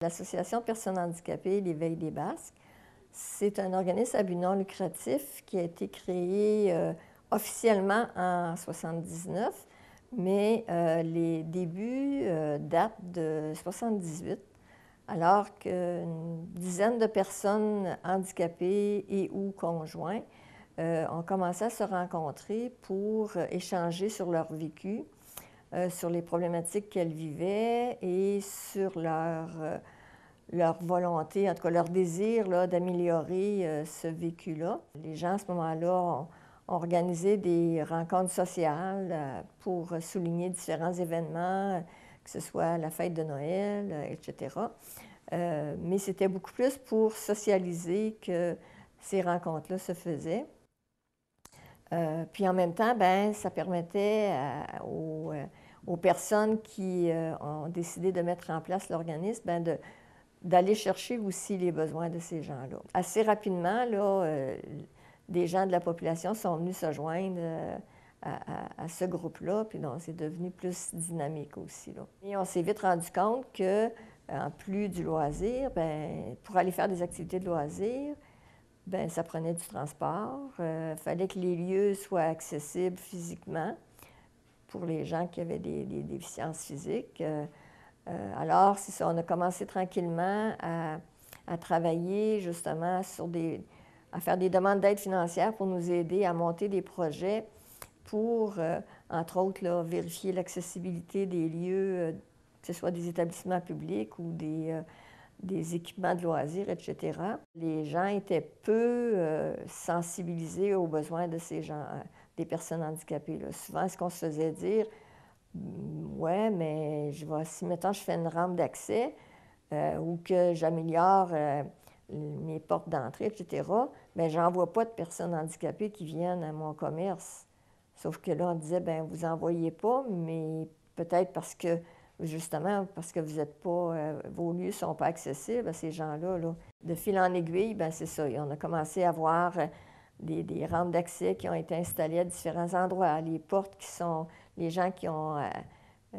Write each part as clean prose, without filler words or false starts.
L'Association de personnes handicapées, l'Éveil des Basques, c'est un organisme à but non lucratif qui a été créé officiellement en 1979, mais les débuts datent de 1978, alors qu'une dizaine de personnes handicapées et ou conjoints ont commencé à se rencontrer pour échanger sur leur vécu, sur les problématiques qu'elles vivaient et sur leur volonté, en tout cas leur désir d'améliorer ce vécu-là. Les gens, à ce moment-là, ont organisé des rencontres sociales pour souligner différents événements, que ce soit la fête de Noël, etc. Mais c'était beaucoup plus pour socialiser que ces rencontres-là se faisaient. Puis en même temps, bien, ça permettait aux personnes qui ont décidé de mettre en place l'organisme bien, d'aller chercher aussi les besoins de ces gens-là. Assez rapidement, là, des gens de la population sont venus se joindre à ce groupe-là, puis donc c'est devenu plus dynamique aussi. Là. Et on s'est vite rendu compte que, en plus du loisir, bien, pour aller faire des activités de loisir, bien, ça prenait du transport. Il fallait que les lieux soient accessibles physiquement pour les gens qui avaient des déficiences physiques. Alors, c'est ça, on a commencé tranquillement à travailler justement à faire des demandes d'aide financière pour nous aider à monter des projets pour, entre autres, là, vérifier l'accessibilité des lieux, que ce soit des établissements publics ou des équipements de loisirs, etc. Les gens étaient peu sensibilisés aux besoins de ces gens, des personnes handicapées. Là. Souvent, ce qu'on se faisait dire, ouais, mais si mettons je fais une rampe d'accès ou que j'améliore mes portes d'entrée, etc., bien, j'en vois pas de personnes handicapées qui viennent à mon commerce. Sauf que là, on disait, bien, vous n'en voyez pas, mais peut-être parce que, justement, parce que vous n'êtes pas, vos lieux ne sont pas accessibles à ces gens-là. Là. De fil en aiguille, bien, c'est ça. On a commencé à voir des rampes d'accès qui ont été installées à différents endroits, les portes qui sont, les gens qui ont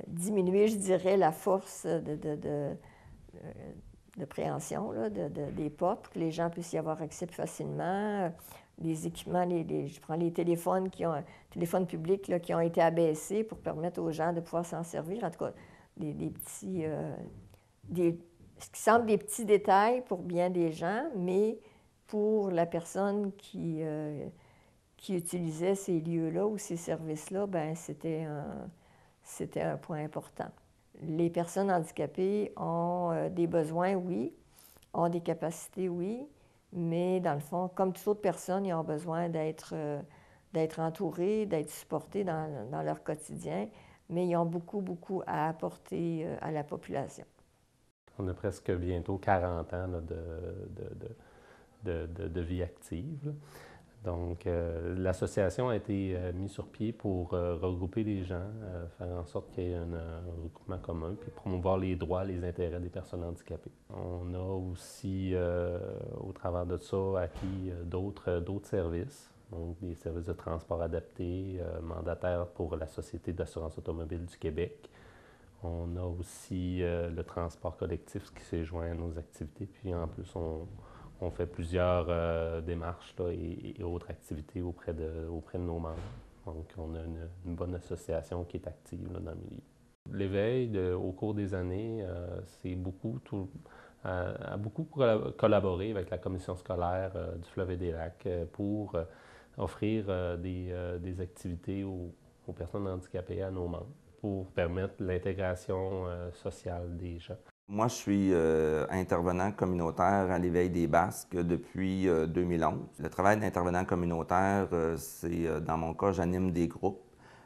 diminué, je dirais, la force de préhension là, des portes pour que les gens puissent y avoir accès plus facilement. Les équipements, je prends les téléphones téléphones publics là, qui ont été abaissés pour permettre aux gens de pouvoir s'en servir. En tout cas, des petits, ce qui semble des petits détails pour bien des gens, mais pour la personne qui utilisait ces lieux-là ou ces services-là, bien, c'était un point important. Les personnes handicapées ont des besoins, oui, ont des capacités, oui, mais dans le fond, comme toute autre personne, ils ont besoin d'être entourés, d'être supportés dans leur quotidien, mais ils ont beaucoup, beaucoup à apporter à la population. On a presque bientôt 40 ans là, de vie active. Là. Donc, l'association a été mise sur pied pour regrouper les gens, faire en sorte qu'il y ait un regroupement commun, puis promouvoir les droits, les intérêts des personnes handicapées. On a aussi, au travers de ça, acquis d'autres services, donc des services de transport adaptés, mandataires pour la Société d'assurance automobile du Québec. On a aussi le transport collectif qui s'est joint à nos activités, puis en plus, on fait plusieurs démarches là, et autres activités auprès de nos membres. Donc, on a une bonne association qui est active là, dans le milieu. L'éveil, au cours des années, a beaucoup collaboré avec la commission scolaire du Fleuve et des Lacs pour offrir des activités aux personnes handicapées à nos membres pour permettre l'intégration sociale des gens. Moi, je suis intervenant communautaire à l'Éveil des Basques depuis 2011. Le travail d'intervenant communautaire, c'est, dans mon cas, j'anime des groupes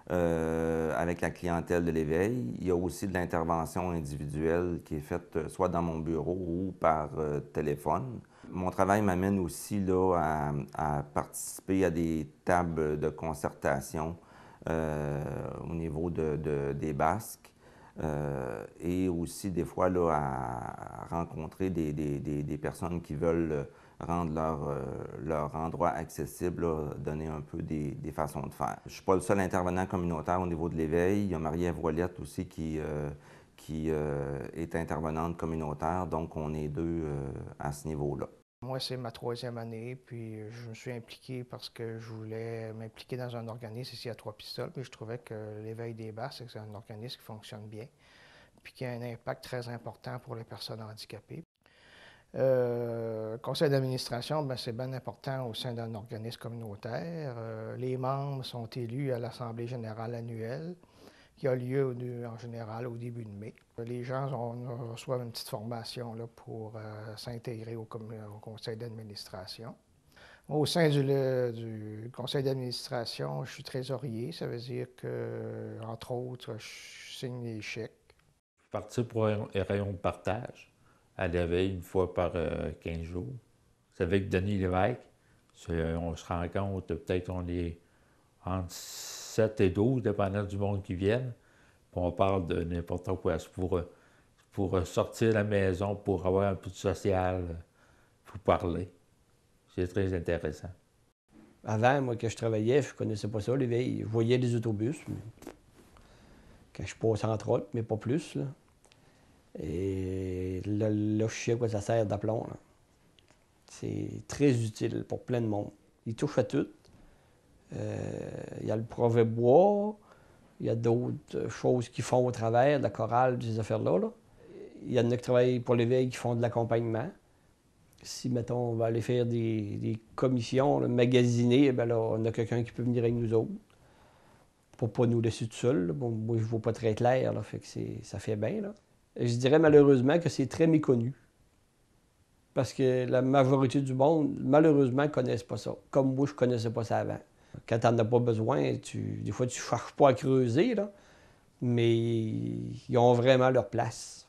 avec la clientèle de l'Éveil. Il y a aussi de l'intervention individuelle qui est faite soit dans mon bureau ou par téléphone. Mon travail m'amène aussi là, à participer à des tables de concertation au niveau des Basques. Et aussi des fois là, à rencontrer des personnes qui veulent rendre leur endroit accessible, là, donner un peu des façons de faire. Je ne suis pas le seul intervenant communautaire au niveau de l'éveil. Il y a Marie-Ève Ouellette aussi qui qui est intervenante communautaire, donc on est deux à ce niveau-là. Moi, c'est ma 3e année, puis je me suis impliqué parce que je voulais m'impliquer dans un organisme ici à Trois-Pistoles, puis je trouvais que l'Éveil des Basques, c'est un organisme qui fonctionne bien, puis qui a un impact très important pour les personnes handicapées. Le conseil d'administration, c'est bien important au sein d'un organisme communautaire. Les membres sont élus à l'Assemblée générale annuelle, qui a lieu en général au début de mai. Les gens reçoivent une petite formation là, pour s'intégrer au conseil d'administration. Au sein du conseil d'administration, je suis trésorier. Ça veut dire que, entre autres, je signe les chèques. Je suis parti pour un rayon de partage à l'éveil une fois par 15 jours. C'est avec Denis Lévesque. On se rend compte, peut-être on est entre 7 et 12, dépendant du monde qui vienne. Puis on parle de n'importe quoi. Pour sortir de la maison, pour avoir un peu de social, pour parler. C'est très intéressant. Avant, moi, quand je travaillais, je connaissais pas ça, l'éveil. Je voyais les autobus, mais quand je passais entre autres, mais pas plus. Là. Et là, je sais à quoi ça sert d'aplomb. C'est très utile pour plein de monde. Il touche à tout. Il y a le brevet bois, il y a d'autres choses qui font au travers de la chorale, de ces affaires-là. Là. Il y en a qui travaillent pour l'éveil qui font de l'accompagnement. Si, mettons, on va aller faire des commissions, là, magasiner, bien là, on a quelqu'un qui peut venir avec nous autres pour ne pas nous laisser tout seuls. Bon, moi, je ne vois pas très clair, là, fait que ça fait bien. Là. Je dirais malheureusement que c'est très méconnu. Parce que la majorité du monde, malheureusement, ne connaissent pas ça. Comme moi, je ne connaissais pas ça avant. Quand tu n'en as pas besoin, des fois, tu ne cherches pas à creuser, là, mais ils ont vraiment leur place.